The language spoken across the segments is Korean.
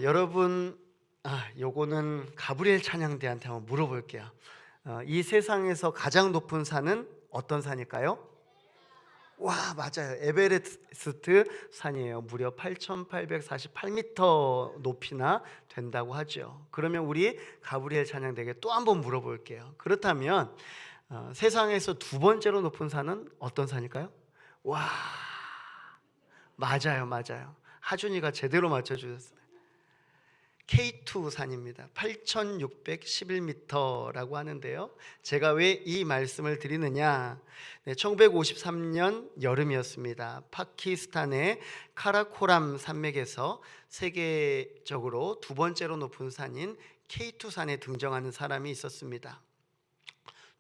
여러분, 요거는 가브리엘 찬양대한테 한번 물어볼게요. 이 세상에서 가장 높은 산은 어떤 산일까요? 와, 맞아요. 에베레스트 산이에요. 무려 8,848m 높이나 된다고 하죠. 그러면 우리 가브리엘 찬양대에게 또 한번 물어볼게요. 그렇다면 세상에서 두 번째로 높은 산은 어떤 산일까요? 와, 맞아요. 하준이가 제대로 맞춰주셨어요. K2 산입니다. 8,611m라고 하는데요. 제가 왜 이 말씀을 드리느냐? 1953년 여름이었습니다. 파키스탄의 카라코람 산맥에서 세계적으로 두 번째로 높은 산인 K2 산에 등정하는 사람이 있었습니다.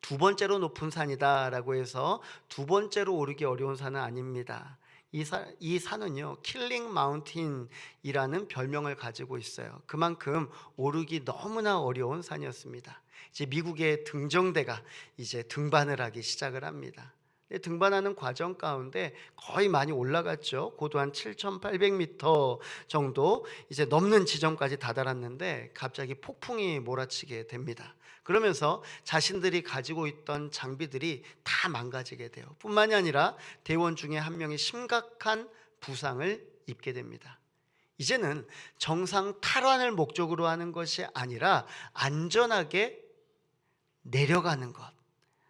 두 번째로 높은 산이다라고 해서 두 번째로 오르기 어려운 산은 아닙니다. 이 산은요, 킬링 마운틴이라는 별명을 가지고 있어요. 그만큼 오르기 너무나 어려운 산이었습니다. 이제 미국의 등정대가 이제 등반을 하기 시작을 합니다. 등반하는 과정 가운데 거의 많이 올라갔죠. 고도 한 7,800m 정도 이제 넘는 지점까지 다다랐는데 갑자기 폭풍이 몰아치게 됩니다. 그러면서 자신들이 가지고 있던 장비들이 다 망가지게 돼요. 뿐만이 아니라 대원 중에 한 명이 심각한 부상을 입게 됩니다. 이제는 정상 탈환을 목적으로 하는 것이 아니라 안전하게 내려가는 것,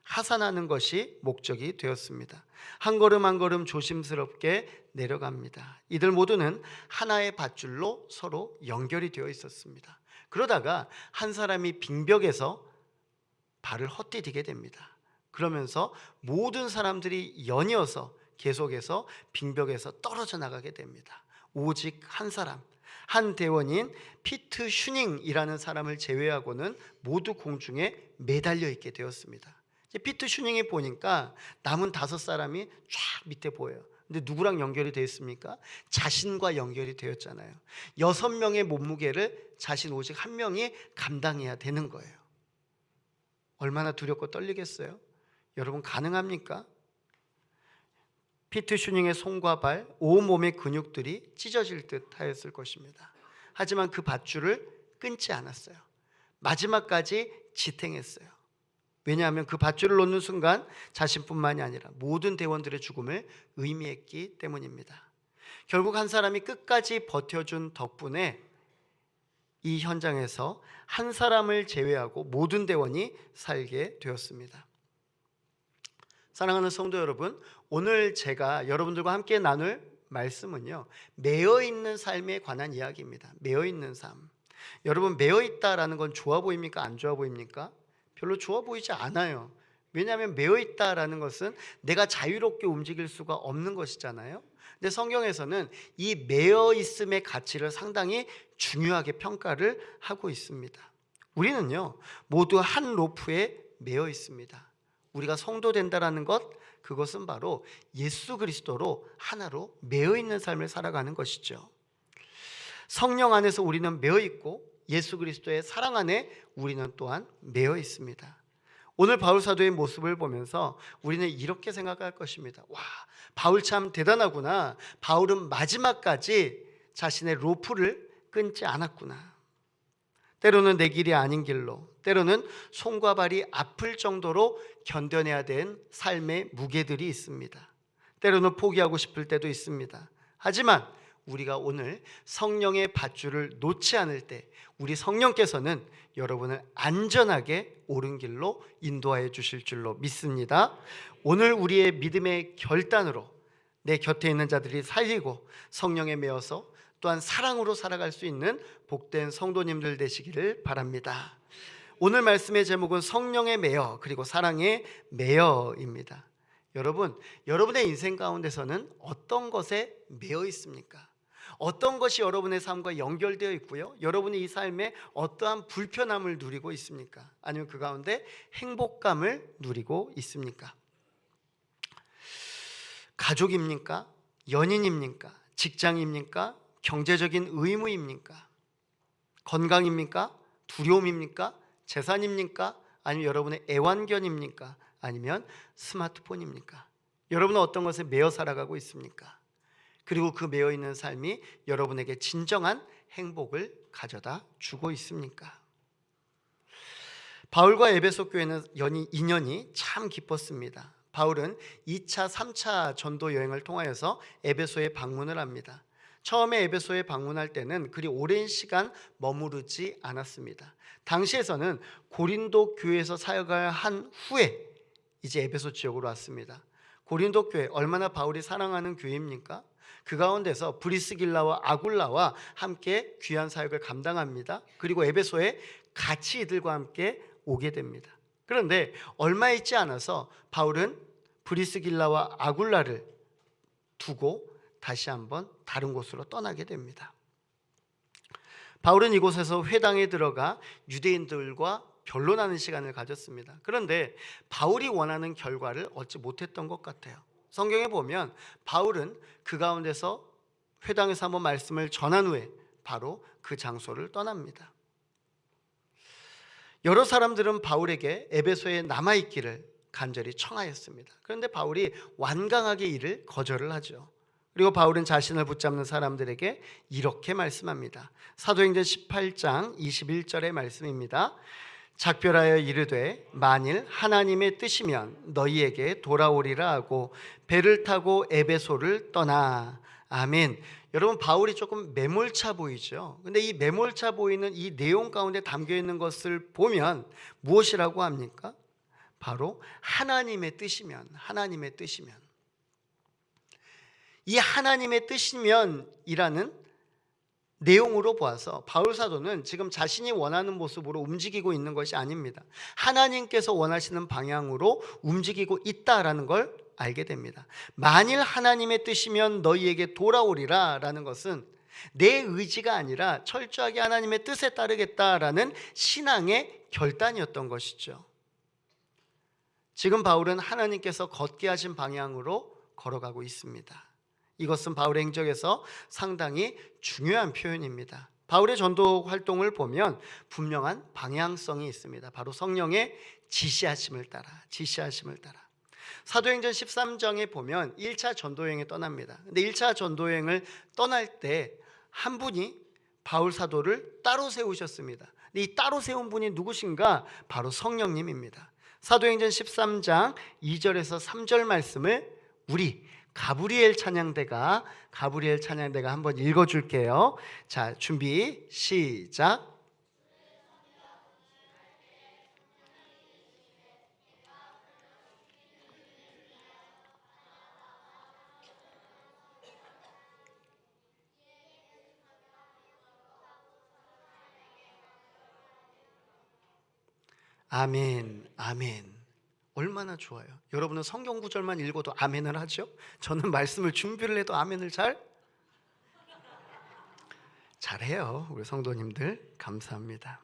하산하는 것이 목적이 되었습니다. 한 걸음 한 걸음 조심스럽게 내려갑니다. 이들 모두는 하나의 밧줄로 서로 연결이 되어 있었습니다. 그러다가 한 사람이 빙벽에서 발을 헛디디게 됩니다. 그러면서 모든 사람들이 연이어서 계속해서 빙벽에서 떨어져 나가게 됩니다. 오직 한 사람, 한 대원인 피트 슈닝이라는 사람을 제외하고는 모두 공중에 매달려 있게 되었습니다. 피트 슈닝이 보니까 남은 5사람이 쫙 밑에 보여요. 근데 누구랑 연결이 되어 있습니까? 자신과 연결이 되었잖아요. 6명의 몸무게를 자신 오직 한 명이 감당해야 되는 거예요. 얼마나 두렵고 떨리겠어요? 여러분, 가능합니까? 피트 슈닝의 손과 발, 온몸의 근육들이 찢어질 듯 하였을 것입니다. 하지만 그 밧줄을 끊지 않았어요. 마지막까지 지탱했어요. 왜냐하면 그 밧줄을 놓는 순간 자신뿐만이 아니라 모든 대원들의 죽음을 의미했기 때문입니다. 결국 한 사람이 끝까지 버텨준 덕분에 이 현장에서 한 사람을 제외하고 모든 대원이 살게 되었습니다. 사랑하는 성도 여러분, 오늘 제가 여러분들과 함께 나눌 말씀은요, 매여있는 삶에 관한 이야기입니다. 매여있는 삶. 여러분, 매여있다라는 건 좋아 보입니까? 안 좋아 보입니까? 별로 좋아 보이지 않아요. 왜냐하면 매여있다라는 것은 내가 자유롭게 움직일 수가 없는 것이잖아요. 근데 성경에서는 이 매여있음의 가치를 상당히 중요하게 평가를 하고 있습니다. 우리는요, 모두 한 로프에 매여 있습니다. 우리가 성도 된다라는 것, 그것은 바로 예수 그리스도로 하나로 매여 있는 삶을 살아가는 것이죠. 성령 안에서 우리는 매여 있고 예수 그리스도의 사랑 안에 우리는 또한 매여 있습니다. 오늘 바울 사도의 모습을 보면서 우리는 이렇게 생각할 것입니다. 와, 바울 참 대단하구나. 바울은 마지막까지 자신의 로프를 끊지 않았구나. 때로는 내 길이 아닌 길로, 때로는 손과 발이 아플 정도로 견뎌내야 된 삶의 무게들이 있습니다. 때로는 포기하고 싶을 때도 있습니다. 하지만 우리가 오늘 성령의 밧줄을 놓지 않을 때 우리 성령께서는 여러분을 안전하게 옳은 길로 인도하여 주실 줄로 믿습니다. 오늘 우리의 믿음의 결단으로 내 곁에 있는 자들이 살리고 성령에 매어서 또한 사랑으로 살아갈 수 있는 복된 성도님들 되시기를 바랍니다. 오늘 말씀의 제목은 성령에 매여 그리고 사랑에 매여입니다. 여러분, 여러분의 인생 가운데서는 어떤 것에 매여 있습니까? 어떤 것이 여러분의 삶과 연결되어 있고요, 여러분이 이 삶에 어떠한 불편함을 누리고 있습니까? 아니면 그 가운데 행복감을 누리고 있습니까? 가족입니까? 연인입니까? 직장입니까? 경제적인 의무입니까? 건강입니까? 두려움입니까? 재산입니까? 아니면 여러분의 애완견입니까? 아니면 스마트폰입니까? 여러분은 어떤 것에 매여 살아가고 있습니까? 그리고 그 매여 있는 삶이 여러분에게 진정한 행복을 가져다 주고 있습니까? 바울과 에베소 교회는 인연이 참 깊었습니다. 바울은 2차, 3차 전도 여행을 통하여서 에베소에 방문을 합니다. 처음에 에베소에 방문할 때는 그리 오랜 시간 머무르지 않았습니다. 당시에서는 고린도 교회에서 사역을 한 후에 이제 에베소 지역으로 왔습니다. 고린도 교회 얼마나 바울이 사랑하는 교회입니까? 그 가운데서 브리스길라와 아굴라와 함께 귀한 사역을 감당합니다. 그리고 에베소에 같이 이들과 함께 오게 됩니다. 그런데 얼마 있지 않아서 바울은 브리스길라와 아굴라를 두고 다시 한번 다른 곳으로 떠나게 됩니다. 바울은 이곳에서 회당에 들어가 유대인들과 변론하는 시간을 가졌습니다. 그런데 바울이 원하는 결과를 얻지 못했던 것 같아요. 성경에 보면 바울은 그 가운데서 회당에서 한번 말씀을 전한 후에 바로 그 장소를 떠납니다. 여러 사람들은 바울에게 에베소에 남아있기를 간절히 청하였습니다. 그런데 바울이 완강하게 이를 거절을 하죠. 그리고 바울은 자신을 붙잡는 사람들에게 이렇게 말씀합니다. 사도행전 18장 21절의 말씀입니다. 작별하여 이르되 만일 하나님의 뜻이면 너희에게 돌아오리라 하고 배를 타고 에베소를 떠나. 아멘. 여러분, 바울이 조금 매몰차 보이죠. 근데 이 매몰차 보이는 이 내용 가운데 담겨 있는 것을 보면 무엇이라고 합니까? 바로 하나님의 뜻이면, 하나님의 뜻이면. 이 하나님의 뜻이면 이라는 내용으로 보아서 바울 사도는 지금 자신이 원하는 모습으로 움직이고 있는 것이 아닙니다. 하나님께서 원하시는 방향으로 움직이고 있다라는 걸 알게 됩니다. 만일 하나님의 뜻이면 너희에게 돌아오리라 라는 것은 내 의지가 아니라 철저하게 하나님의 뜻에 따르겠다라는 신앙의 결단이었던 것이죠. 지금 바울은 하나님께서 걷게 하신 방향으로 걸어가고 있습니다. 이것은 바울의 행적에서 상당히 중요한 표현입니다. 바울의 전도 활동을 보면 분명한 방향성이 있습니다. 바로 성령의 지시하심을 따라. 사도행전 13장에 보면 1차 전도여행에 떠납니다. 근데 1차 전도여행을 떠날 때 한 분이 바울 사도를 따로 세우셨습니다. 근데 이 따로 세운 분이 누구신가? 바로 성령님입니다. 사도행전 13장 2절에서 3절 말씀을 우리 가브리엘 찬양대가 한번 읽어줄게요. 자, 준비 시작. 아멘, 아멘. 얼마나 좋아요. 여러분은 성경 구절만 읽어도 아멘을 하죠? 저는 말씀을 준비를 해도 아멘을 잘해요. 우리 성도님들 감사합니다.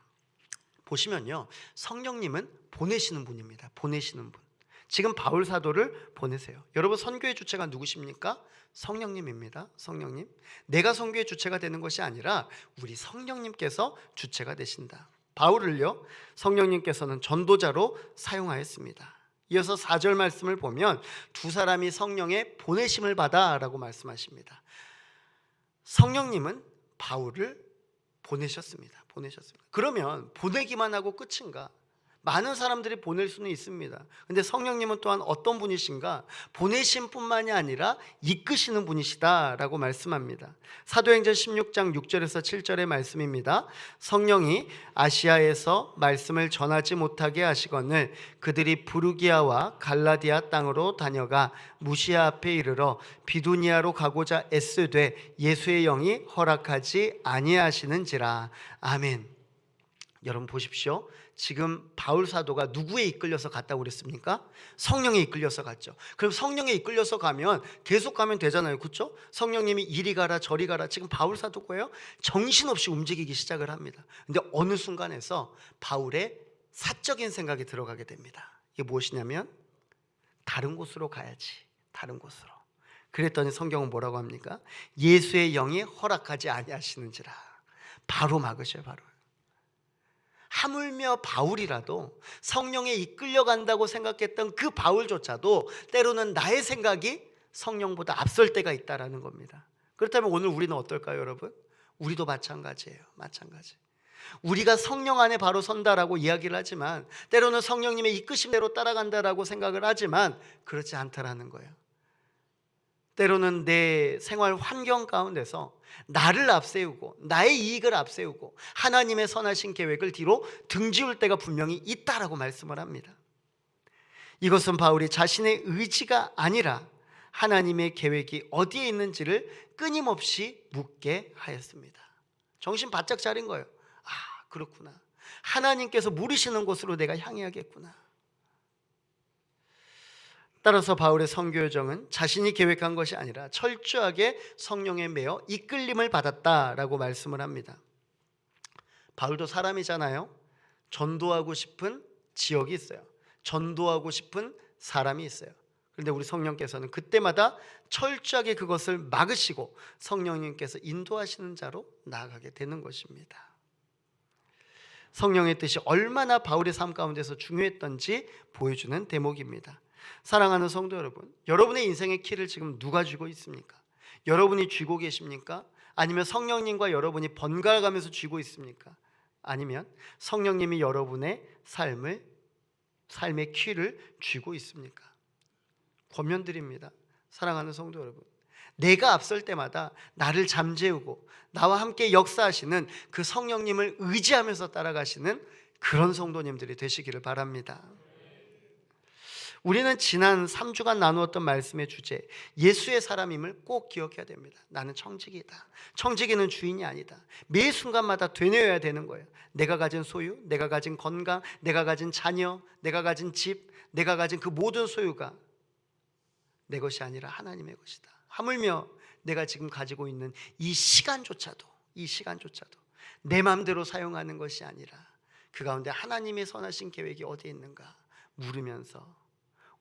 보시면요, 성령님은 보내시는 분입니다. 보내시는 분. 지금 바울 사도를 보내세요. 여러분, 선교의 주체가 누구십니까? 성령님입니다. 성령님. 내가 선교의 주체가 되는 것이 아니라 우리 성령님께서 주체가 되신다. 바울을요, 성령님께서는 전도자로 사용하였습니다. 이어서 4절 말씀을 보면 두 사람이 성령의 보내심을 받아라고 말씀하십니다. 성령님은 바울을 보내셨습니다. 그러면 보내기만 하고 끝인가? 많은 사람들이 보낼 수는 있습니다. 근데 성령님은 또한 어떤 분이신가? 보내신 뿐만이 아니라 이끄시는 분이시다라고 말씀합니다. 사도행전 16장 6절에서 7절의 말씀입니다. 성령이 아시아에서 말씀을 전하지 못하게 하시거늘 그들이 부르기아와 갈라디아 땅으로 다녀가 무시아 앞에 이르러 비두니아로 가고자 애쓰되 예수의 영이 허락하지 아니하시는지라. 아멘. 여러분 보십시오. 지금 바울 사도가 누구에 이끌려서 갔다고 그랬습니까? 성령에 이끌려서 갔죠. 그럼 성령에 이끌려서 가면 계속 가면 되잖아요. 그렇죠? 성령님이 이리 가라 저리 가라. 지금 바울 사도가요, 정신없이 움직이기 시작을 합니다. 근데 어느 순간에서 바울의 사적인 생각이 들어가게 됩니다. 이게 무엇이냐면 다른 곳으로 가야지. 다른 곳으로. 그랬더니 성경은 뭐라고 합니까? 예수의 영이 허락하지 아니하시는지라. 바로 막으셔요. 바로. 하물며 바울이라도 성령에 이끌려간다고 생각했던 그 바울조차도 때로는 나의 생각이 성령보다 앞설 때가 있다라는 겁니다. 그렇다면 오늘 우리는 어떨까요, 여러분? 우리도 마찬가지예요. 마찬가지. 우리가 성령 안에 바로 선다라고 이야기를 하지만, 때로는 성령님의 이끄심대로 따라간다라고 생각을 하지만 그렇지 않다라는 거예요. 때로는 내 생활 환경 가운데서 나를 앞세우고 나의 이익을 앞세우고 하나님의 선하신 계획을 뒤로 등지울 때가 분명히 있다라고 말씀을 합니다. 이것은 바울이 자신의 의지가 아니라 하나님의 계획이 어디에 있는지를 끊임없이 묻게 하였습니다. 정신 바짝 차린 거예요. 아, 그렇구나. 하나님께서 물으시는 곳으로 내가 향해야겠구나. 따라서 바울의 선교 여정은 자신이 계획한 것이 아니라 철저하게 성령에 매여 이끌림을 받았다라고 말씀을 합니다. 바울도 사람이잖아요. 전도하고 싶은 지역이 있어요. 전도하고 싶은 사람이 있어요. 그런데 우리 성령께서는 그때마다 철저하게 그것을 막으시고 성령님께서 인도하시는 자로 나아가게 되는 것입니다. 성령의 뜻이 얼마나 바울의 삶 가운데서 중요했던지 보여주는 대목입니다. 사랑하는 성도 여러분, 여러분의 인생의 키를 지금 누가 쥐고 있습니까? 여러분이 쥐고 계십니까? 아니면 성령님과 여러분이 번갈아 가면서 쥐고 있습니까? 아니면 성령님이 여러분의 삶의 키를 쥐고 있습니까? 권면드립니다. 사랑하는 성도 여러분, 내가 앞설 때마다 나를 잠재우고 나와 함께 역사하시는 그 성령님을 의지하면서 따라가시는 그런 성도님들이 되시기를 바랍니다. 우리는 지난 3주간 나누었던 말씀의 주제, 예수의 사람임을 꼭 기억해야 됩니다. 나는 청지기다. 청지기는 주인이 아니다. 매 순간마다 되뇌어야 되는 거예요. 내가 가진 소유, 내가 가진 건강, 내가 가진 자녀, 내가 가진 집, 내가 가진 그 모든 소유가 내 것이 아니라 하나님의 것이다. 하물며 내가 지금 가지고 있는 이 시간조차도 내 마음대로 사용하는 것이 아니라 그 가운데 하나님의 선하신 계획이 어디에 있는가 물으면서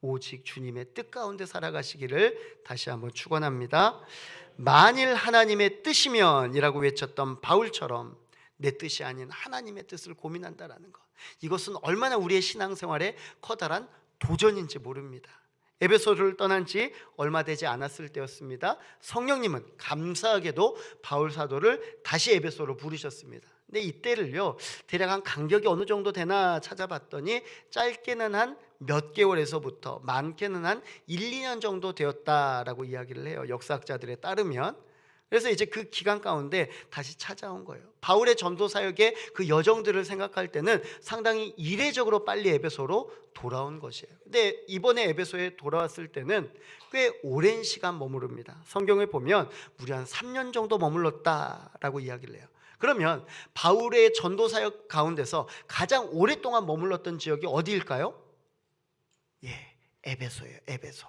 오직 주님의 뜻 가운데 살아가시기를 다시 한번 축원합니다. 만일 하나님의 뜻이면 이라고 외쳤던 바울처럼 내 뜻이 아닌 하나님의 뜻을 고민한다라는 것, 이것은 얼마나 우리의 신앙생활에 커다란 도전인지 모릅니다. 에베소를 떠난 지 얼마 되지 않았을 때였습니다. 성령님은 감사하게도 바울 사도를 다시 에베소로 부르셨습니다. 근데 이때를요, 대략 한 간격이 어느 정도 되나 찾아봤더니 짧게는 한 몇 개월에서부터 많게는 한 1, 2년 정도 되었다라고 이야기를 해요. 역사학자들에 따르면. 그래서 이제 그 기간 가운데 다시 찾아온 거예요. 바울의 전도 사역의 그 여정들을 생각할 때는 상당히 이례적으로 빨리 에베소로 돌아온 것이에요. 근데 이번에 에베소에 돌아왔을 때는 꽤 오랜 시간 머무릅니다. 성경에 보면 무려 한 3년 정도 머물렀다라고 이야기를 해요. 그러면 바울의 전도 사역 가운데서 가장 오랫동안 머물렀던 지역이 어디일까요? 에베소예요. 에베소.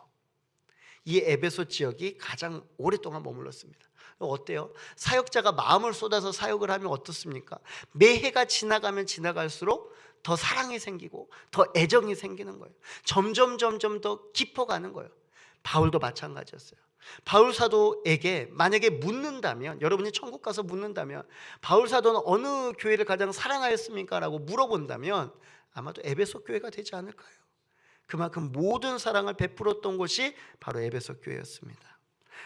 이 에베소 지역이 가장 오랫동안 머물렀습니다. 어때요? 사역자가 마음을 쏟아서 사역을 하면 어떻습니까? 매해가 지나가면 지나갈수록 더 사랑이 생기고 더 애정이 생기는 거예요. 점점 더 깊어가는 거예요. 바울도 마찬가지였어요. 바울 사도에게 만약에 묻는다면, 여러분이 천국 가서 묻는다면 바울 사도는 어느 교회를 가장 사랑하였습니까? 라고 물어본다면 아마도 에베소 교회가 되지 않을까요? 그만큼 모든 사랑을 베풀었던 곳이 바로 에베소 교회였습니다.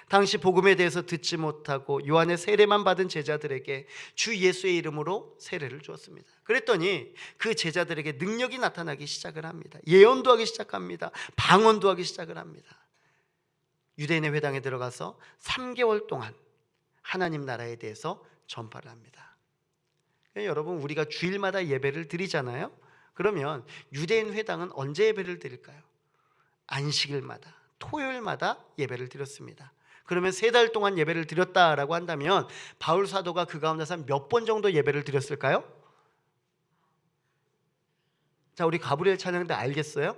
당시 복음에 대해서 듣지 못하고 요한의 세례만 받은 제자들에게 주 예수의 이름으로 세례를 주었습니다. 그랬더니 그 제자들에게 능력이 나타나기 시작을 합니다. 예언도 하기 시작합니다. 방언도 하기 시작을 합니다. 유대인의 회당에 들어가서 3개월 동안 하나님 나라에 대해서 전파를 합니다. 여러분, 우리가 주일마다 예배를 드리잖아요. 그러면 유대인 회당은 언제 예배를 드릴까요? 안식일마다, 토요일마다 예배를 드렸습니다. 그러면 3달 동안 예배를 드렸다라고 한다면 바울 사도가 그 가운데서 몇 번 정도 예배를 드렸을까요? 자, 우리 가브리엘 찬양 때 알겠어요?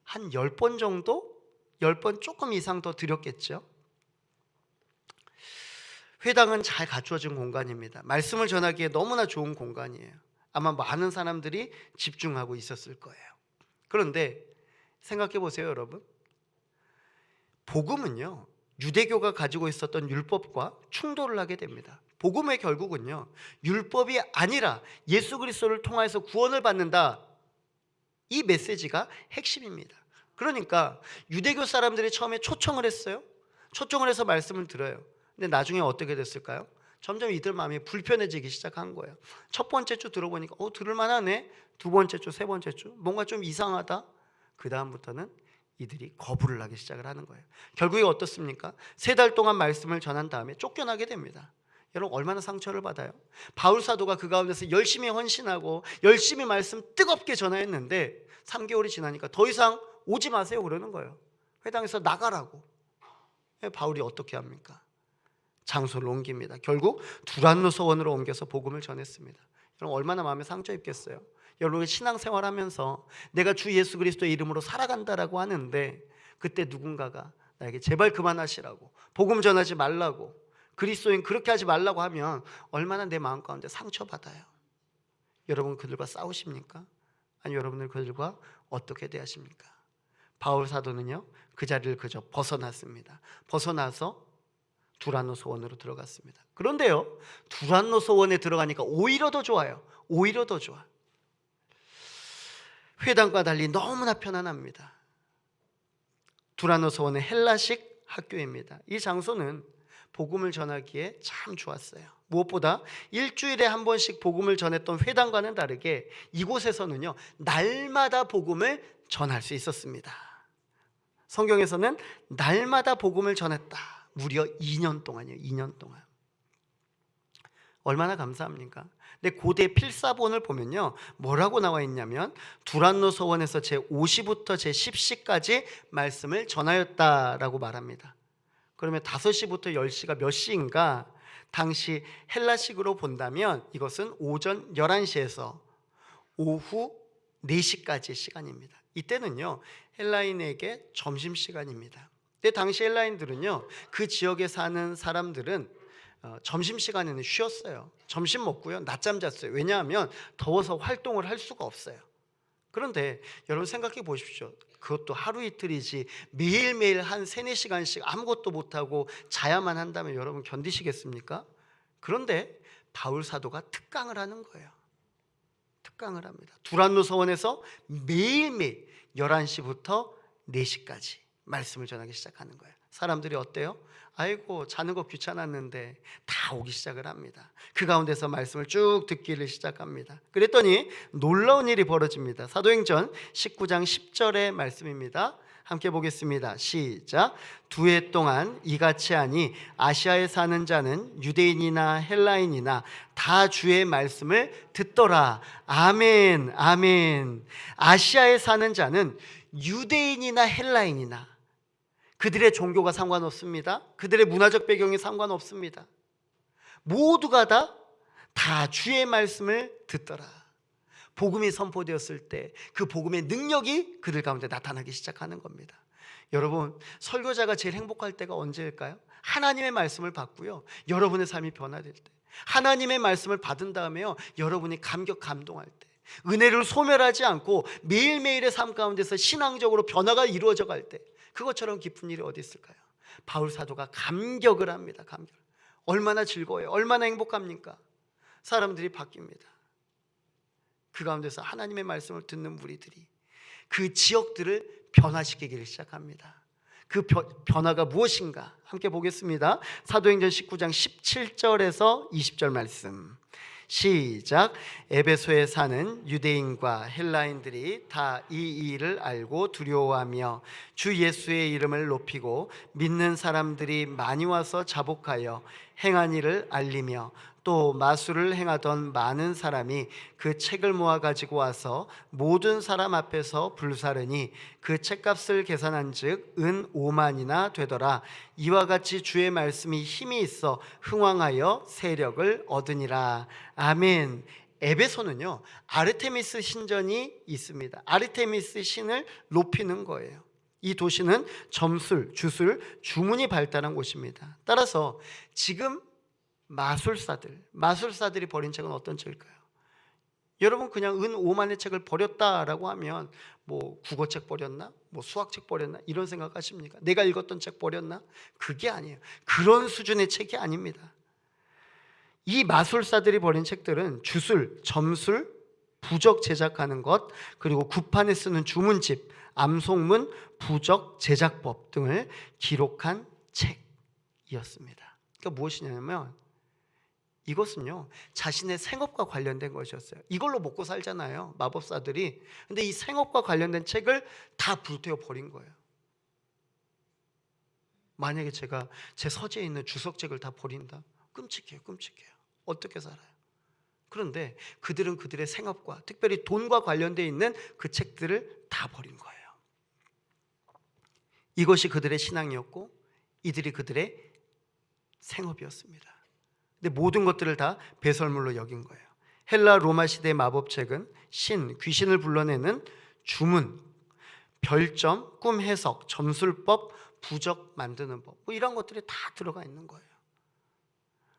한 10번 정도? 10번 조금 이상 더 드렸겠죠. 회당은 잘 갖추어진 공간입니다. 말씀을 전하기에 너무나 좋은 공간이에요. 아마 많은 사람들이 집중하고 있었을 거예요. 그런데 생각해 보세요, 여러분. 복음은요, 유대교가 가지고 있었던 율법과 충돌을 하게 됩니다. 복음의 결국은요, 율법이 아니라 예수 그리스도를 통해서 구원을 받는다, 이 메시지가 핵심입니다. 그러니까 유대교 사람들이 처음에 초청을 했어요. 초청을 해서 말씀을 들어요. 근데 나중에 어떻게 됐을까요? 점점 이들 마음이 불편해지기 시작한 거예요. 첫 번째 주 들어보니까 들을만하네. 두 번째 주, 세 번째 주 뭔가 좀 이상하다. 그 다음부터는 이들이 거부를 하기 시작을 하는 거예요. 결국에 어떻습니까? 3달 동안 말씀을 전한 다음에 쫓겨나게 됩니다. 여러분 얼마나 상처를 받아요? 바울 사도가 그 가운데서 열심히 헌신하고 열심히 말씀 뜨겁게 전하였는데 3개월이 지나니까 더 이상 오지 마세요 그러는 거예요. 회당에서 나가라고. 바울이 어떻게 합니까? 장소를 옮깁니다. 결국 두란노 서원으로 옮겨서 복음을 전했습니다. 여러분 얼마나 마음에 상처 입겠어요? 여러분 신앙생활하면서 내가 주 예수 그리스도의 이름으로 살아간다라고 하는데 그때 누군가가 나에게 제발 그만하시라고, 복음 전하지 말라고, 그리스도인 그렇게 하지 말라고 하면 얼마나 내 마음 가운데 상처받아요. 여러분 그들과 싸우십니까? 아니 여러분들 그들과 어떻게 대하십니까? 바울 사도는요 그 자리를 그저 벗어났습니다. 벗어나서 두란노 소원으로 들어갔습니다. 그런데요 두란노 소원에 들어가니까 오히려 더 좋아요. 오히려 더 좋아. 회당과 달리 너무나 편안합니다. 두란노 소원은 헬라식 학교입니다. 이 장소는 복음을 전하기에 참 좋았어요. 무엇보다 일주일에 한 번씩 복음을 전했던 회당과는 다르게 이곳에서는요 날마다 복음을 전할 수 있었습니다. 성경에서는 날마다 복음을 전했다. 무려 2년 동안이요. 2년 동안. 얼마나 감사합니까? 근데 고대 필사본을 보면요 뭐라고 나와 있냐면 두란노 서원에서 제5시부터 제10시까지 말씀을 전하였다라고 말합니다. 그러면 5시부터 10시가 몇 시인가? 당시 헬라식으로 본다면 이것은 오전 11시에서 오후 4시까지의 시간입니다. 이때는요 헬라인에게 점심시간입니다. 근데 당시 헬라인들은요 그 지역에 사는 사람들은 점심시간에는 쉬었어요. 점심 먹고요 낮잠 잤어요. 왜냐하면 더워서 활동을 할 수가 없어요. 그런데 여러분 생각해 보십시오. 그것도 하루 이틀이지 매일매일 한 3-4시간씩 아무것도 못하고 자야만 한다면 여러분 견디시겠습니까? 그런데 바울 사도가 특강을 하는 거예요. 특강을 합니다. 두란노 서원에서 매일매일 11시부터 4시까지 말씀을 전하기 시작하는 거예요. 사람들이 어때요? 아이고 자는 거 귀찮았는데 다 오기 시작을 합니다. 그 가운데서 말씀을 쭉 듣기를 시작합니다. 그랬더니 놀라운 일이 벌어집니다. 사도행전 19장 10절의 말씀입니다. 함께 보겠습니다. 시작. 2해 동안 이같이 하니 아시아에 사는 자는 유대인이나 헬라인이나 다 주의 말씀을 듣더라. 아멘, 아멘. 아시아에 사는 자는 유대인이나 헬라인이나 그들의 종교가 상관없습니다. 그들의 문화적 배경이 상관없습니다. 모두가 다 주의 말씀을 듣더라. 복음이 선포되었을 때 그 복음의 능력이 그들 가운데 나타나기 시작하는 겁니다. 여러분 설교자가 제일 행복할 때가 언제일까요? 하나님의 말씀을 받고요 여러분의 삶이 변화될 때, 하나님의 말씀을 받은 다음에요 여러분이 감동할 때, 은혜를 소멸하지 않고 매일매일의 삶 가운데서 신앙적으로 변화가 이루어져 갈 때, 그것처럼 기쁜 일이 어디 있을까요? 바울 사도가 감격을 합니다. 감격. 얼마나 즐거워요. 얼마나 행복합니까? 사람들이 바뀝니다. 그 가운데서 하나님의 말씀을 듣는 무리들이 그 지역들을 변화시키기를 시작합니다. 그 변화가 무엇인가? 함께 보겠습니다. 사도행전 19장 17절에서 20절 말씀. 시작. 에베소에 사는 유대인과 헬라인들이 다 이 일을 알고 두려워하며 주 예수의 이름을 높이고 믿는 사람들이 많이 와서 자복하여 행한 일을 알리며 또 마술을 행하던 많은 사람이 그 책을 모아 가지고 와서 모든 사람 앞에서 불사르니 그 책값을 계산한즉 은 5만이나 되더라. 이와 같이 주의 말씀이 힘이 있어 흥왕하여 세력을 얻으니라. 아멘. 에베소는요 아르테미스 신전이 있습니다. 아르테미스 신을 높이는 거예요. 이 도시는 점술, 주술, 주문이 발달한 곳입니다. 따라서 지금 마술사들이 버린 책은 어떤 책일까요? 여러분 그냥 은 5만의 책을 버렸다라고 하면 뭐 국어책 버렸나? 뭐 수학책 버렸나? 이런 생각하십니까? 내가 읽었던 책 버렸나? 그게 아니에요. 그런 수준의 책이 아닙니다. 이 마술사들이 버린 책들은 주술, 점술, 부적 제작하는 것, 그리고 구판에 쓰는 주문집, 암송문, 부적 제작법 등을 기록한 책. 그러니까 무엇이냐면 이것은요 자신의 생업과 관련된 것이었어요. 이걸로 먹고 살잖아요, 마법사들이. 근데 이 생업과 관련된 책을 다 불태워 버린 거예요. 만약에 제가 제 서재에 있는 주석책을 다 버린다? 끔찍해요. 어떻게 살아요? 그런데 그들은 그들의 생업과 특별히 돈과 관련되어 있는 그 책들을 다 버린 거예요. 이것이 그들의 신앙이었고 이들이 그들의 생업이었습니다. 근데 모든 것들을 다 배설물로 여긴 거예요. 헬라 로마 시대의 마법책은 귀신을 불러내는 주문, 별점, 꿈 해석, 점술법, 부적 만드는 법, 뭐 이런 것들이 다 들어가 있는 거예요.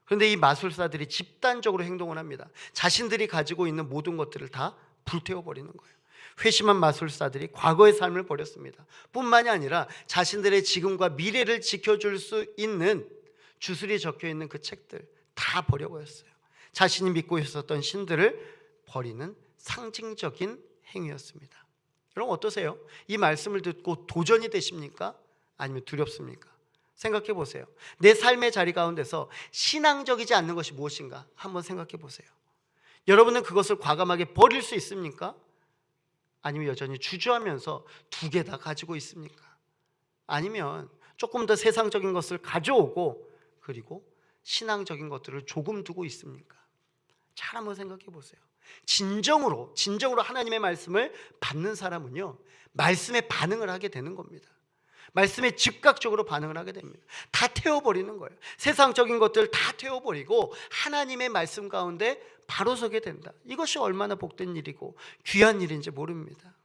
그런데 이 마술사들이 집단적으로 행동을 합니다. 자신들이 가지고 있는 모든 것들을 다 불태워버리는 거예요. 회심한 마술사들이 과거의 삶을 버렸습니다. 뿐만이 아니라 자신들의 지금과 미래를 지켜줄 수 있는 주술이 적혀있는 그 책들 다 버려버렸어요. 자신이 믿고 있었던 신들을 버리는 상징적인 행위였습니다. 여러분 어떠세요? 이 말씀을 듣고 도전이 되십니까? 아니면 두렵습니까? 생각해 보세요. 내 삶의 자리 가운데서 신앙적이지 않는 것이 무엇인가 한번 생각해 보세요. 여러분은 그것을 과감하게 버릴 수 있습니까? 아니면 여전히 주저하면서 두 개 다 가지고 있습니까? 아니면 조금 더 세상적인 것을 가져오고 그리고 신앙적인 것들을 조금 두고 있습니까? 잘 한번 생각해 보세요. 진정으로 하나님의 말씀을 받는 사람은요 말씀에 반응을 하게 되는 겁니다. 말씀에 즉각적으로 반응을 하게 됩니다. 다 태워버리는 거예요. 세상적인 것들 다 태워버리고 하나님의 말씀 가운데 바로 서게 된다. 이것이 얼마나 복된 일이고 귀한 일인지 모릅니다.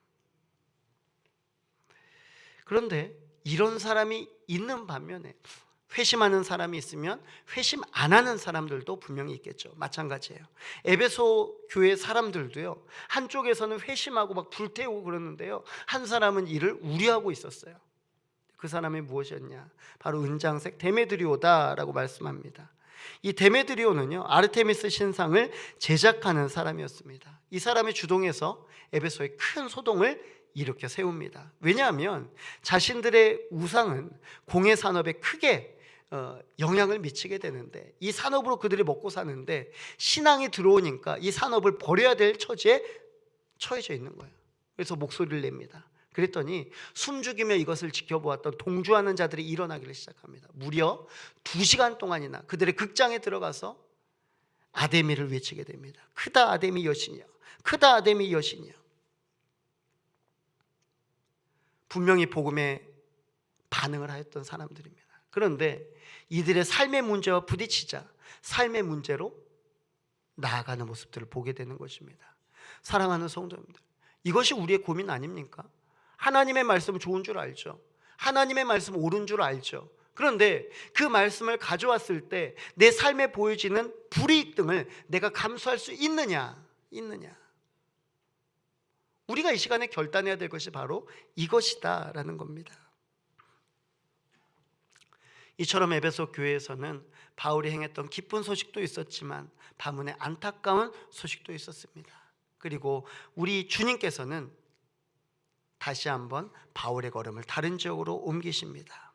그런데 이런 사람이 있는 반면에 회심하는 사람이 있으면 회심 안 하는 사람들도 분명히 있겠죠. 마찬가지예요. 에베소 교회 사람들도요 한쪽에서는 회심하고 막 불태우고 그러는데요 한 사람은 이를 우려하고 있었어요. 그 사람이 무엇이었냐? 바로 은장색 데메드리오다라고 말씀합니다. 이 데메드리오는요 아르테미스 신상을 제작하는 사람이었습니다. 이 사람이 주동해서 에베소에 큰 소동을 일으켜 세웁니다. 왜냐하면 자신들의 우상은 공예 산업에 크게 영향을 미치게 되는데 이 산업으로 그들이 먹고 사는데 신앙이 들어오니까 이 산업을 버려야 될 처지에 처해져 있는 거예요. 그래서 목소리를 냅니다. 그랬더니 숨죽이며 이것을 지켜보았던 동조하는 자들이 일어나기를 시작합니다. 무려 2시간 동안이나 그들의 극장에 들어가서 아데미를 외치게 됩니다. 크다 아데미 여신이여, 크다 아데미 여신이여. 분명히 복음에 반응을 하였던 사람들입니다. 그런데 이들의 삶의 문제와 부딪히자 삶의 문제로 나아가는 모습들을 보게 되는 것입니다. 사랑하는 성도님들, 이것이 우리의 고민 아닙니까? 하나님의 말씀은 좋은 줄 알죠. 하나님의 말씀은 옳은 줄 알죠. 그런데 그 말씀을 가져왔을 때 내 삶에 보여지는 불이익 등을 내가 감수할 수 있느냐? 우리가 이 시간에 결단해야 될 것이 바로 이것이다 라는 겁니다. 이처럼 에베소 교회에서는 바울이 행했던 기쁜 소식도 있었지만 반면에 안타까운 소식도 있었습니다. 그리고 우리 주님께서는 다시 한번 바울의 걸음을 다른 지역으로 옮기십니다.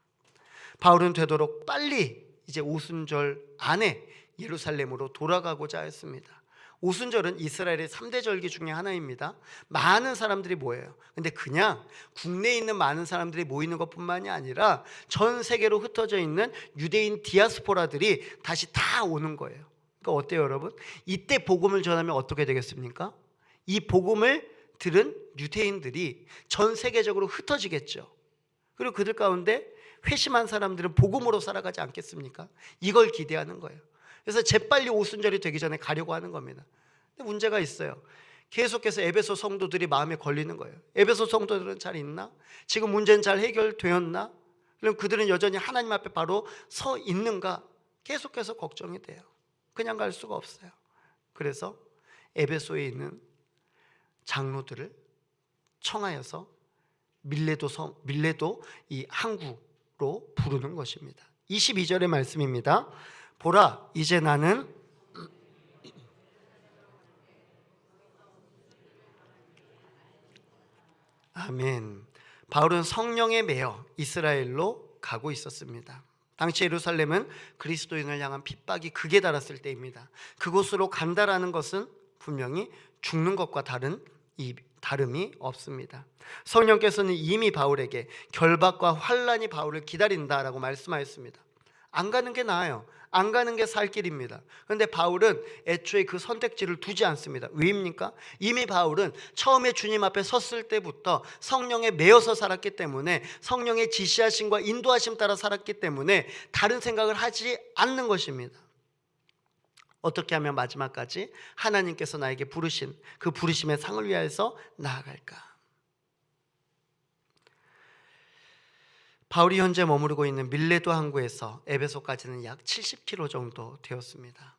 바울은 되도록 빨리 이제 오순절 안에 예루살렘으로 돌아가고자 했습니다. 오순절은 이스라엘의 3대 절기 중에 하나입니다. 많은 사람들이 모여요. 근데 그냥 국내에 있는 많은 사람들이 모이는 것뿐만이 아니라 전 세계로 흩어져 있는 유대인 디아스포라들이 다시 다 오는 거예요. 그러니까 어때요 여러분? 이때 복음을 전하면 어떻게 되겠습니까? 이 복음을 들은 유대인들이 전 세계적으로 흩어지겠죠. 그리고 그들 가운데 회심한 사람들은 복음으로 살아가지 않겠습니까? 이걸 기대하는 거예요. 그래서 재빨리 오순절이 되기 전에 가려고 하는 겁니다. 근데 문제가 있어요. 계속해서 에베소 성도들이 마음에 걸리는 거예요. 에베소 성도들은 잘 있나? 지금 문제는 잘 해결되었나? 그럼 그들은 여전히 하나님 앞에 바로 서 있는가? 계속해서 걱정이 돼요. 그냥 갈 수가 없어요. 그래서 에베소에 있는 장로들을 청하여서 밀레도 이 항구로 부르는 것입니다. 22절의 말씀입니다. 보라, 이제 나는 아멘. 바울은 성령에 매여 이스라엘로 가고 있었습니다. 당시 예루살렘은 그리스도인을 향한 핍박이 극에 달했을 때입니다. 그곳으로 간다라는 것은 분명히 죽는 것과 다름이 없습니다. 성령께서는 이미 바울에게 결박과 환란이 바울을 기다린다라고 말씀하였습니다. 안 가는 게 나아요. 안 가는 게 살 길입니다. 그런데 바울은 애초에 그 선택지를 두지 않습니다. 왜입니까? 이미 바울은 처음에 주님 앞에 섰을 때부터 성령에 매여서 살았기 때문에, 성령의 지시하심과 인도하심 따라 살았기 때문에 다른 생각을 하지 않는 것입니다. 어떻게 하면 마지막까지 하나님께서 나에게 부르신 그 부르심의 상을 위하여서 나아갈까? 바울이 현재 머무르고 있는 밀레도 항구에서 에베소까지는 약 70km 정도 되었습니다.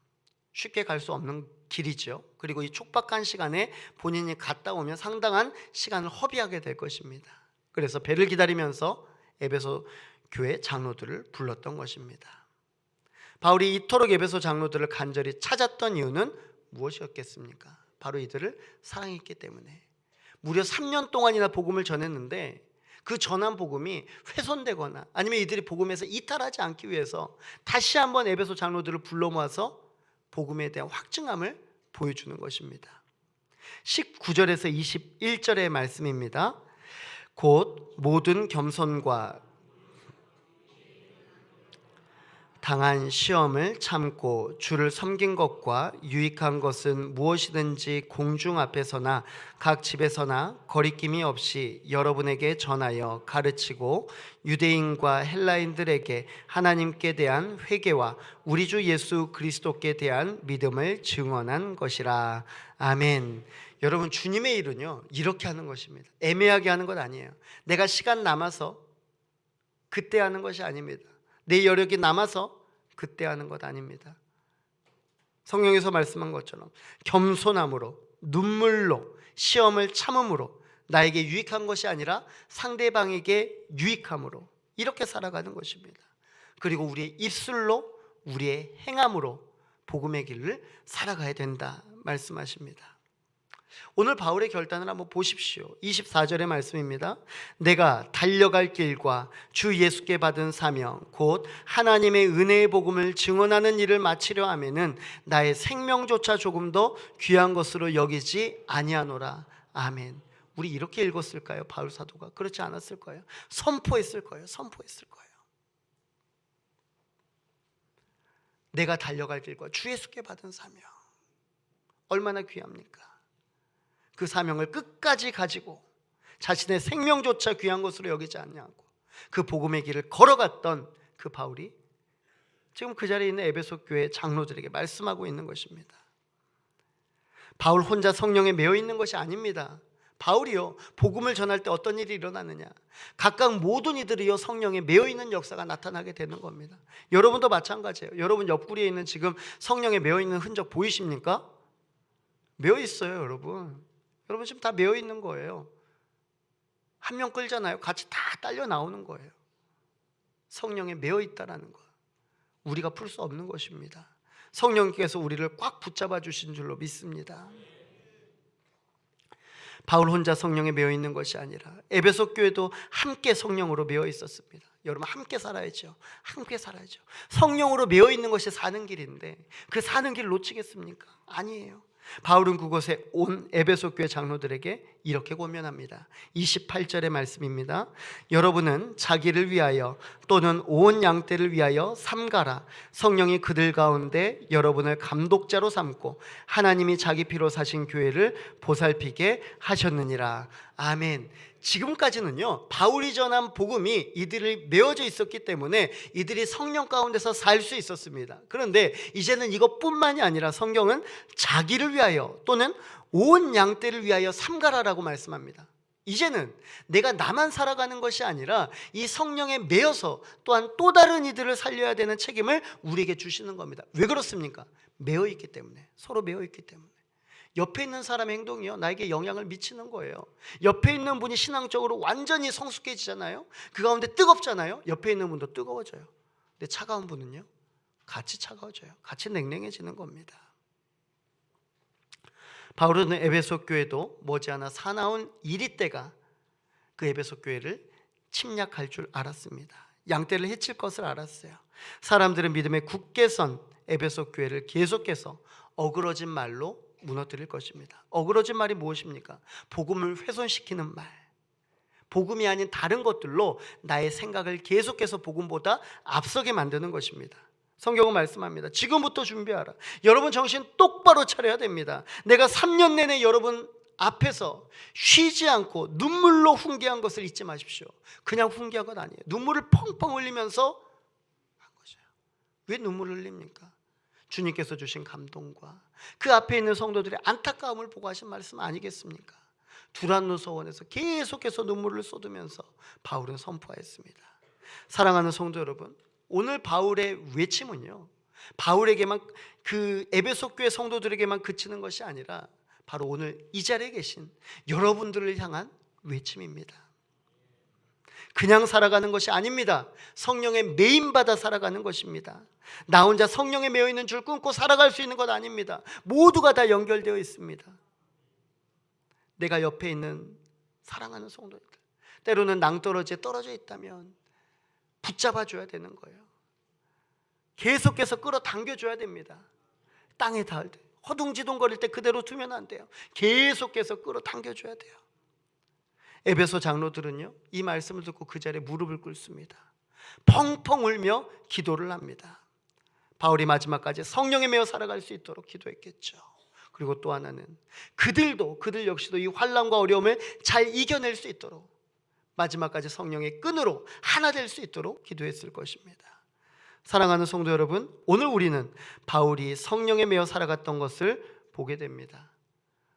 쉽게 갈 수 없는 길이죠. 그리고 이 촉박한 시간에 본인이 갔다 오면 상당한 시간을 허비하게 될 것입니다. 그래서 배를 기다리면서 에베소 교회 장로들을 불렀던 것입니다. 바울이 이토록 에베소 장로들을 간절히 찾았던 이유는 무엇이었겠습니까? 바로 이들을 사랑했기 때문에. 무려 3년 동안이나 복음을 전했는데 그 전한 복음이 훼손되거나 아니면 이들이 복음에서 이탈하지 않기 위해서 다시 한번 에베소 장로들을 불러 모아서 복음에 대한 확증함을 보여주는 것입니다. 19절에서 21절의 말씀입니다. 곧 모든 겸손과 당한 시험을 참고 주를 섬긴 것과 유익한 것은 무엇이든지 공중 앞에서나 각 집에서나 거리낌이 없이 여러분에게 전하여 가르치고 유대인과 헬라인들에게 하나님께 대한 회개와 우리 주 예수 그리스도께 대한 믿음을 증언한 것이라. 아멘. 여러분, 주님의 일은요 이렇게 하는 것입니다. 애매하게 하는 것 아니에요. 내가 시간 남아서 그때 하는 것이 아닙니다. 내 여력이 남아서 그때 하는 것 아닙니다. 성경에서 말씀한 것처럼 겸손함으로, 눈물로, 시험을 참음으로, 나에게 유익한 것이 아니라 상대방에게 유익함으로 이렇게 살아가는 것입니다. 그리고 우리의 입술로, 우리의 행함으로 복음의 길을 살아가야 된다 말씀하십니다. 오늘 바울의 결단을 한번 보십시오. 24절의 말씀입니다. 내가 달려갈 길과 주 예수께 받은 사명 곧 하나님의 은혜의 복음을 증언하는 일을 마치려 하면은 나의 생명조차 조금 더 귀한 것으로 여기지 아니하노라. 아멘. 우리 이렇게 읽었을까요? 바울 사도가 그렇지 않았을 거예요. 선포했을 거예요. 선포했을 거예요. 내가 달려갈 길과 주 예수께 받은 사명 얼마나 귀합니까? 그 사명을 끝까지 가지고 자신의 생명조차 귀한 것으로 여기지 않냐고 그 복음의 길을 걸어갔던 그 바울이 지금 그 자리에 있는 에베소 교회 장로들에게 말씀하고 있는 것입니다. 바울 혼자 성령에 매여 있는 것이 아닙니다. 바울이요 복음을 전할 때 어떤 일이 일어나느냐, 각각 모든 이들이요 성령에 매여 있는 역사가 나타나게 되는 겁니다. 여러분도 마찬가지예요. 여러분 옆구리에 있는 지금 성령에 매여 있는 흔적 보이십니까? 매여 있어요. 여러분 지금 다 매여 있는 거예요. 한 명 끌잖아요. 같이 다 딸려 나오는 거예요. 성령에 매여 있다라는 거 우리가 풀 수 없는 것입니다. 성령께서 우리를 꽉 붙잡아 주신 줄로 믿습니다. 바울 혼자 성령에 매여 있는 것이 아니라 에베소 교회도 함께 성령으로 매여 있었습니다. 여러분 함께 살아야죠. 함께 살아야죠. 성령으로 매여 있는 것이 사는 길인데 그 사는 길을 놓치겠습니까? 아니에요. 바울은 그곳에 온 에베소 교회 장로들에게 이렇게 권면합니다. 28절의 말씀입니다. 여러분은 자기를 위하여 또는 온 양떼를 위하여 삼가라. 성령이 그들 가운데 여러분을 감독자로 삼고 하나님이 자기 피로 사신 교회를 보살피게 하셨느니라. 아멘. 지금까지는요 바울이 전한 복음이 이들을 메어져 있었기 때문에 이들이 성령 가운데서 살 수 있었습니다. 그런데 이제는 이것뿐만이 아니라 성경은 자기를 위하여 또는 온 양떼를 위하여 삼가라라고 말씀합니다. 이제는 내가 나만 살아가는 것이 아니라 이 성령에 매여서 또한 또 다른 이들을 살려야 되는 책임을 우리에게 주시는 겁니다. 왜 그렇습니까? 매여 있기 때문에, 서로 매여 있기 때문에. 옆에 있는 사람의 행동이요 나에게 영향을 미치는 거예요. 옆에 있는 분이 신앙적으로 완전히 성숙해지잖아요. 그 가운데 뜨겁잖아요. 옆에 있는 분도 뜨거워져요. 근데 차가운 분은요 같이 차가워져요. 같이 냉랭해지는 겁니다. 바울은 에베소 교회도 머지않아 사나운 이리 때가 그 에베소 교회를 침략할 줄 알았습니다. 양떼를 해칠 것을 알았어요. 사람들은 믿음에 굳게 선 에베소 교회를 계속해서 어그러진 말로 무너뜨릴 것입니다. 어그러진 말이 무엇입니까? 복음을 훼손시키는 말, 복음이 아닌 다른 것들로 나의 생각을 계속해서 복음보다 앞서게 만드는 것입니다. 성경은 말씀합니다. 지금부터 준비하라. 여러분 정신 똑바로 차려야 됩니다. 내가 3년 내내 여러분 앞에서 쉬지 않고 눈물로 훈계한 것을 잊지 마십시오. 그냥 훈계한 건 아니에요. 눈물을 펑펑 흘리면서 한 거죠. 왜 눈물을 흘립니까? 주님께서 주신 감동과 그 앞에 있는 성도들의 안타까움을 보고 하신 말씀 아니겠습니까? 두란노 서원에서 계속해서 눈물을 쏟으면서 바울은 선포했습니다. 사랑하는 성도 여러분, 오늘 바울의 외침은요, 바울에게만, 그 에베소 교회 성도들에게만 그치는 것이 아니라 바로 오늘 이 자리에 계신 여러분들을 향한 외침입니다. 그냥 살아가는 것이 아닙니다. 성령에 매임받아 살아가는 것입니다. 나 혼자 성령에 매여 있는 줄 끊고 살아갈 수 있는 것 아닙니다. 모두가 다 연결되어 있습니다. 내가 옆에 있는 사랑하는 성도들, 때로는 낭떠러지에 떨어져 있다면 붙잡아줘야 되는 거예요. 계속해서 끌어당겨줘야 됩니다. 땅에 닿을 때, 허둥지둥거릴 때 그대로 두면 안 돼요. 계속해서 끌어당겨줘야 돼요. 에베소 장로들은요, 이 말씀을 듣고 그 자리에 무릎을 꿇습니다. 펑펑 울며 기도를 합니다. 바울이 마지막까지 성령에 매여 살아갈 수 있도록 기도했겠죠. 그리고 또 하나는 그들 역시도 이 환난과 어려움을 잘 이겨낼 수 있도록 마지막까지 성령의 끈으로 하나 될 수 있도록 기도했을 것입니다. 사랑하는 성도 여러분, 오늘 우리는 바울이 성령에 매여 살아갔던 것을 보게 됩니다.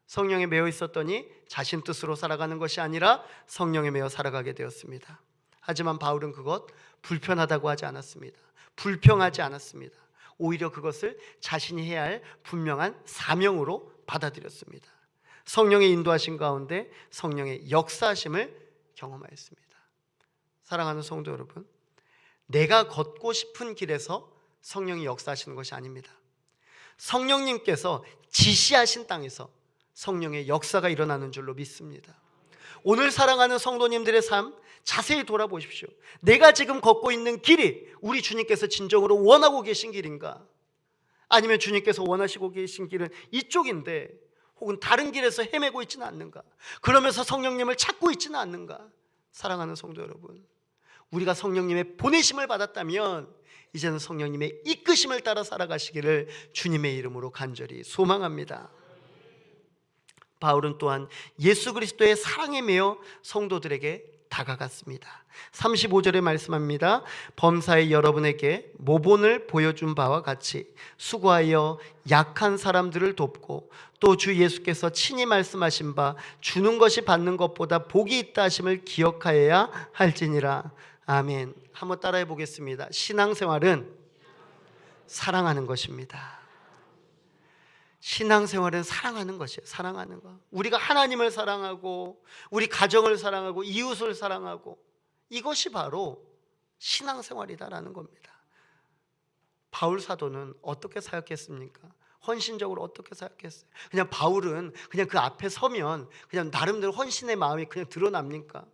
성령에 매여 있었더니 자신 뜻으로 살아가는 것이 아니라 성령에 매여 살아가게 되었습니다. 하지만 바울은 그것 불편하다고 하지 않았습니다. 불평하지 않았습니다. 오히려 그것을 자신이 해야 할 분명한 사명으로 받아들였습니다. 성령의 인도하심 가운데 성령의 역사하심을 경험하였습니다. 사랑하는 성도 여러분, 내가 걷고 싶은 길에서 성령이 역사하시는 것이 아닙니다. 성령님께서 지시하신 땅에서 성령의 역사가 일어나는 줄로 믿습니다. 오늘 사랑하는 성도님들의 삶 자세히 돌아보십시오. 내가 지금 걷고 있는 길이 우리 주님께서 진정으로 원하고 계신 길인가? 아니면 주님께서 원하시고 계신 길은 이쪽인데 혹은 다른 길에서 헤매고 있지는 않는가? 그러면서 성령님을 찾고 있지는 않는가? 사랑하는 성도 여러분, 우리가 성령님의 보내심을 받았다면 이제는 성령님의 이끄심을 따라 살아가시기를 주님의 이름으로 간절히 소망합니다. 바울은 또한 예수 그리스도의 사랑에 매여 성도들에게 다가갔습니다. 35절에 말씀합니다. 범사에 여러분에게 모본을 보여준 바와 같이 수고하여 약한 사람들을 돕고 또 주 예수께서 친히 말씀하신 바 주는 것이 받는 것보다 복이 있다 하심을 기억하여야 할지니라. 아멘. 한번 따라해 보겠습니다. 신앙생활은 사랑하는 것입니다. 신앙생활은 사랑하는 것이에요. 사랑하는 것. 우리가 하나님을 사랑하고 우리 가정을 사랑하고 이웃을 사랑하고 이것이 바로 신앙생활이다라는 겁니다. 바울 사도는 어떻게 사역했습니까? 헌신적으로 어떻게 사역했어요? 그냥 바울은 그냥 그 앞에 서면 그냥 나름대로 헌신의 마음이 그냥 드러납니까?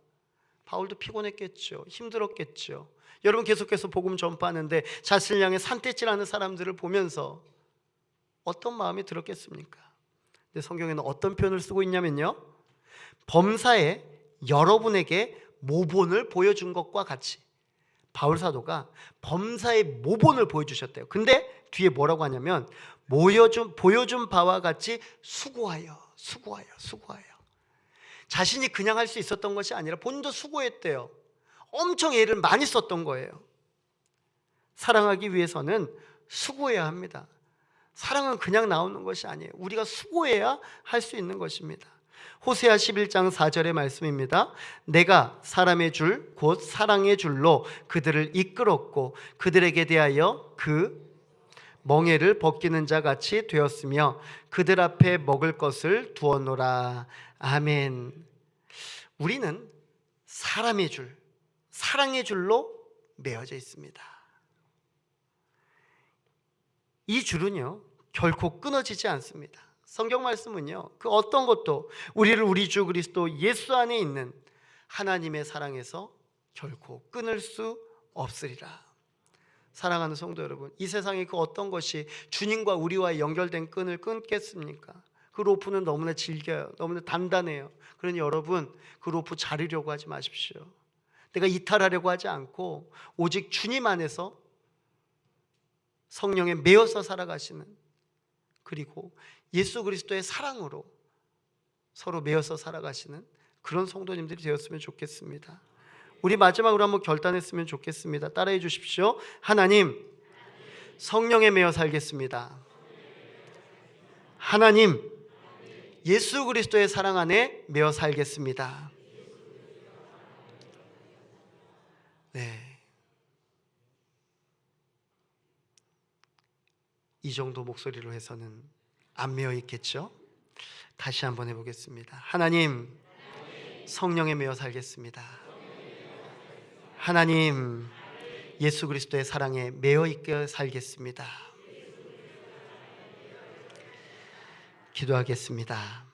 바울도 피곤했겠죠. 힘들었겠죠. 여러분 계속해서 복음 전파하는데 자신을 향해 산떼질하는 사람들을 보면서 어떤 마음이 들었겠습니까? 근데 성경에는 어떤 표현을 쓰고 있냐면요, 범사에 여러분에게 모본을 보여준 것과 같이 바울 사도가 범사의 모본을 보여주셨대요. 근데 뒤에 뭐라고 하냐면 보여준 바와 같이 수고하여. 자신이 그냥 할 수 있었던 것이 아니라 본인도 수고했대요. 엄청 애를 많이 썼던 거예요. 사랑하기 위해서는 수고해야 합니다. 사랑은 그냥 나오는 것이 아니에요. 우리가 수고해야 할 수 있는 것입니다. 호세아 11장 4절의 말씀입니다. 내가 사람의 줄 곧 사랑의 줄로 그들을 이끌었고 그들에게 대하여 그 멍에를 벗기는 자 같이 되었으며 그들 앞에 먹을 것을 두었노라. 아멘. 우리는 사람의 줄, 사랑의 줄로 매어져 있습니다. 이 줄은요 결코 끊어지지 않습니다. 성경 말씀은요 그 어떤 것도 우리를 우리 주 그리스도 예수 안에 있는 하나님의 사랑에서 결코 끊을 수 없으리라. 사랑하는 성도 여러분, 이 세상에 그 어떤 것이 주님과 우리와의 연결된 끈을 끊겠습니까? 그 로프는 너무나 질겨요. 너무나 단단해요. 그러니 여러분, 그 로프 자르려고 하지 마십시오. 내가 이탈하려고 하지 않고 오직 주님 안에서 성령에 매여서 살아가시는, 그리고 예수 그리스도의 사랑으로 서로 매여서 살아가시는 그런 성도님들이 되었으면 좋겠습니다. 우리 마지막으로 한번 결단했으면 좋겠습니다. 따라해 주십시오. 하나님, 성령에 매여 살겠습니다. 하나님, 예수 그리스도의 사랑 안에 매여 살겠습니다. 네, 이 정도 목소리로 해서는 안 매여 있겠죠? 다시 한번 해보겠습니다. 하나님, 성령에 매여 살겠습니다. 하나님, 예수 그리스도의 사랑에 매여 있게 살겠습니다. 기도하겠습니다.